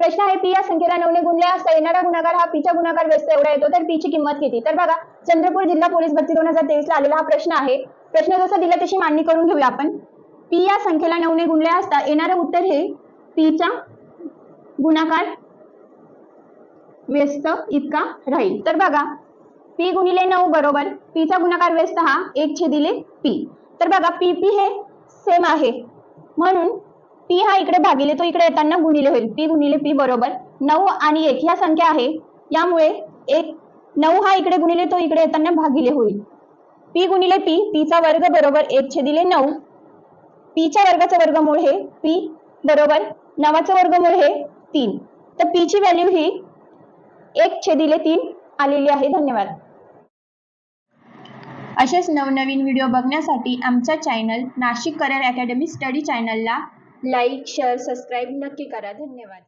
प्रश्न आहे पी या संख्येला 9 ने गुणले असता येणारा गुणाकार हा पीच्या गुणाकार व्यस्त एवढा येतो, तर पीची किंमत किती? तर बघा, चंद्रपूर जिल्हा पोलीस भरती 2023 ला आलेला हा प्रश्न आहे. प्रश्न जसा दिला तशी मांडणी करून घेऊया आपण. पी या संख्येला 9 ने गुणले असता येणारे उत्तर हे पीचा गुणाकार व्यस्त इतका राहील. तर बघा, पी गुणिले 9 बरोबर पीचा गुणाकार व्यस्त हा 1/पी. तर बघा, पी हे सेम आहे, म्हणून पी हा इकडे भागिले तो इकडे येताना गुणिले होईल. पी गुणिले पी बरोबर 9 आणि 1 ह्या संख्या आहे, यामुळे 9 हा इकडे गुणिले तो इकडे येताना भागिले होईल. पी गुणिले पी, पीचा वर्ग बरोबर 1/9. पीच्या वर्गाचं वर्गमूळ हे पी बरोबर 9चं वर्गमूळ हे 3. तर पीची व्हॅल्यू ही 1/3 आलेली आहे. धन्यवाद. असेच नवनवीन व्हिडिओ बघण्यासाठी आमच्या channel Nashik career academy study चॅनलला लाईक, शेअर, सबस्क्राईब नक्की करा. धन्यवाद.